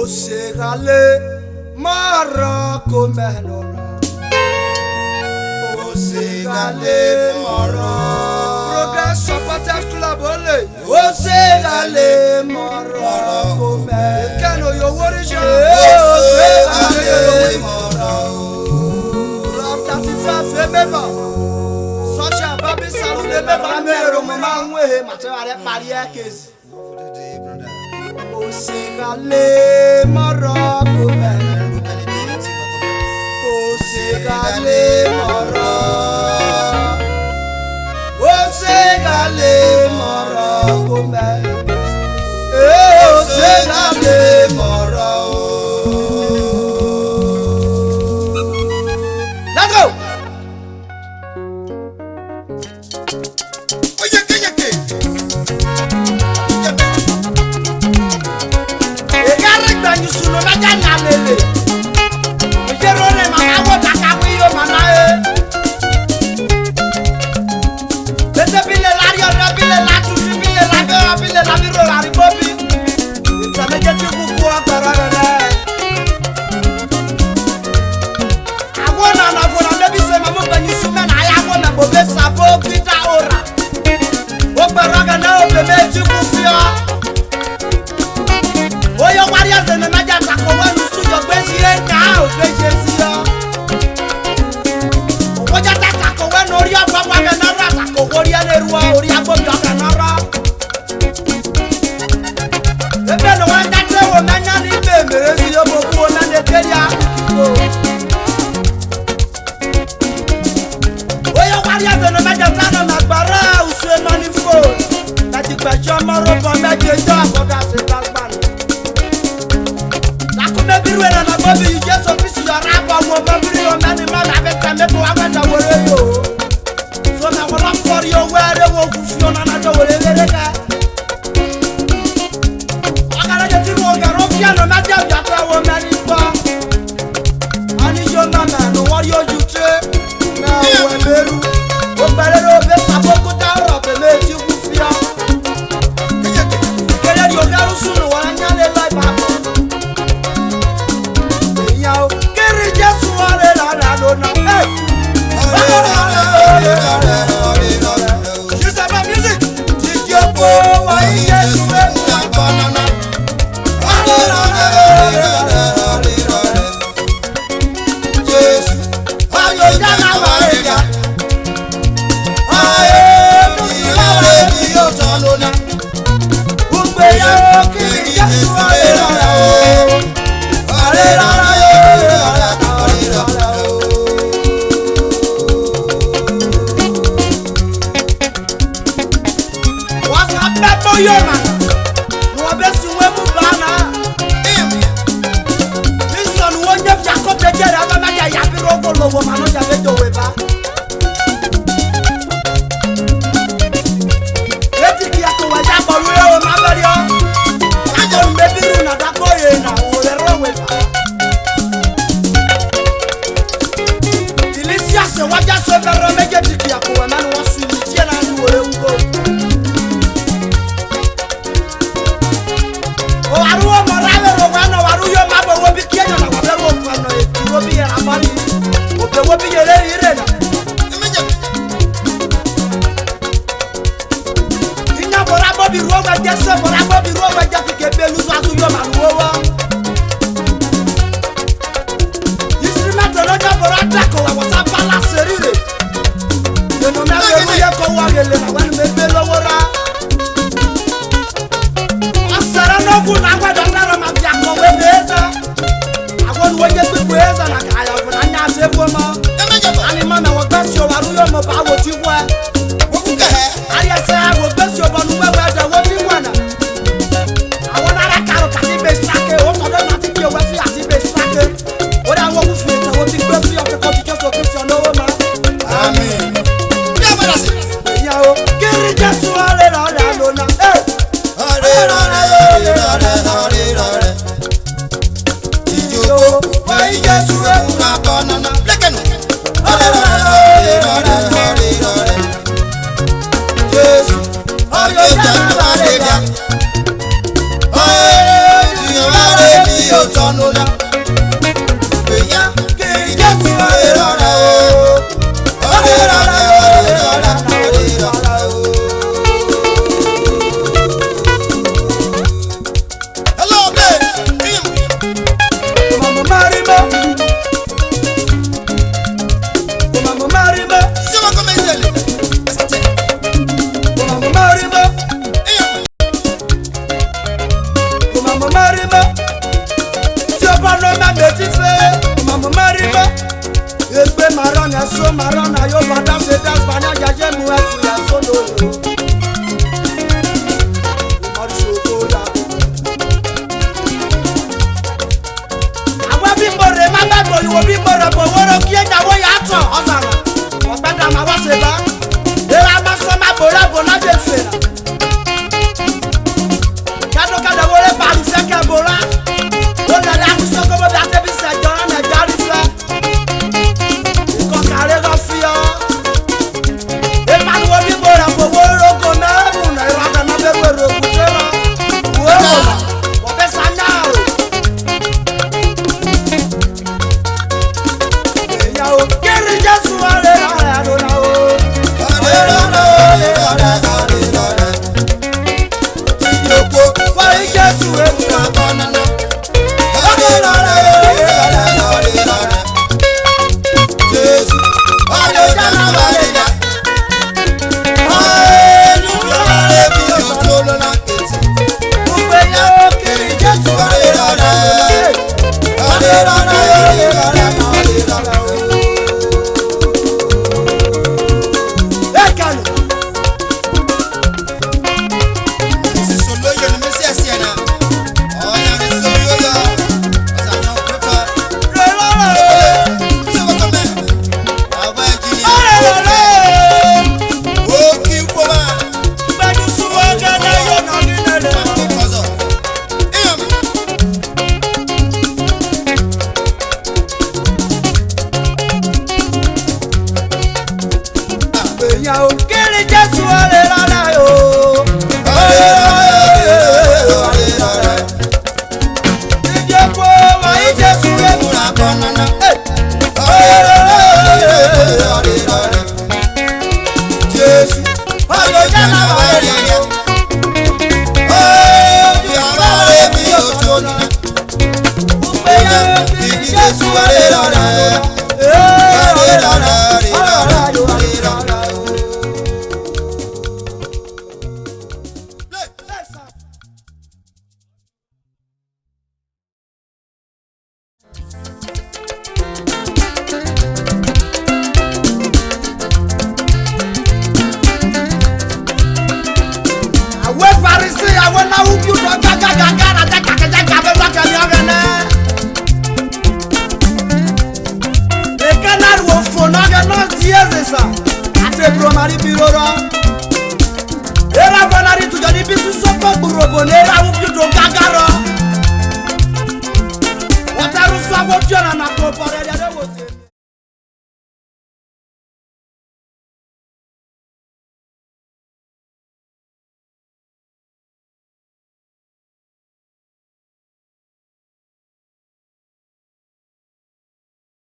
Osegale Maroko Menora Osegale Mara Progress Supporters Club ole Osegale Maroko Men Kano yo worship Osegale Mara Love 35 remember such a baby salute remember me Roma nwe mateware pariye case Osegale Maroko Men Osegale Mara Osegale Maroko Men Osegale Mara Let's go! Suno na jana lele ejero ne mama wo takawi yo mama e tete bile lario na bile la tu bile la go bile la biro la ribobi tane jeti buku akara ne agona na gona debi se mama banyi sume na ya agona bobe sabo kita ora o beraga na o bebe ti ku fio Oyo warriors in the Maja Takowa Nusu Gbesi now Jesu. Oja Takowa Noria Papa Ganara Takowa Nerua Oria Boga Ganara. The fellow one that they were Nanya Nibe, Mesio Boku and the Keria. Oyo warriors in the Maja Tana Nabara, Uswe Manifo. That you catch your mother from Major for that. Biru na na bobi you just so peace your rap on bobi your man man avec ta me ko agata wore yo so na wala for your where they wo kufio na na wore leleka agara je ti mo garo fia no na ja ja ta wo na ni pa ani yo mama no wore yo juche na wo beru o bare ro be saboko ta ro be me ti kufia kele yo garo sunu wa nya le life up Kiri Jesu She's about music. Did you go? Why Jesu banana? Jesu, ayo jana waega. Ayo yo tanona. Ugbeya Kiri Jesu Yo man, no best we move bana. This son won't get Jacob the Jedi, I'm not a yappy robo lobo, man, not a veto weaver. Let it be a to a jab or real Mario. I don't baby in a dacoy now, or a wrong with her. Delicious, what just over a mega ticket, a man was to the Tiana and will go. Aruo morale rogano aruyo mabo wobi kienyo na wabero kwano wobi ya amani wobi yele irena inya borabo bi roga jesse borabo bi roga jaffi ke belu so azuyo manuwa instrument loja borata ko wa sa pala serire no me aberu ye ko wa gele na wan me belo wora Kuna kwa dondara mabia kwa webeza Awon wenye kweza na kaya kuna nyase kwema Ani mama wakasyo waruyo mba wotiwa Wakuka he Aria se wakasyo banuwe wada wotiwana Awon ara karo katibe strake Otodo matike wefi atibe strake Oda wakufita wotikwe fiyo Kekoti joso kisyo no wema Amen Yao Kiri Jesu alera alona Jesu una banana, blekenu. Jesu, ayo jana barega. Ayo, Onola Ugbeya kiri Jesu orera o orera o. Hello babe Mama Marimo Mama Marimo Sema come zele Mama Marimo Mama Marimo Si o pa no ma beti fe Mama Marimo Egbe marona so marona yo bada se das bana jaje mu efu ya so do yo Mari so ko da Awa bi more ma ba bo yo bi more bo woro ki e jawo ya to osara Ogbada ma wa se ba Era ma so ma bora bo na je fe Kado kada wole pa lu se ke bora O na la ku so ko bo da te bi se jora na jari fe Ko kare go fi o E pa lu bi bora bo woro ko na mu na ira ga na be woro ku te ro Wo o be sa na o Ya o kiri Jesu ale ala do na o Why Jesu e na banana Jesu ale jana balena Ugbeya o kiri Jesu ale Ekano Bedu suwa gana yo na ninele Ugbeya o kiri Jesu ale ala yo Ije ko wa Jesu e mura banana Jesu ale jana balena Ugbeya o kiri Jesu ale ala yo Awe Farisi awe na ubi do gaga na taka be ba ka ni ogene E canal wo fo na ga no tieze sa ate bro mari biroro Era bonari tu jodi bisu so po burobo ne ra ubi do gaga ro Wataru so awo tiona na ko pore de wo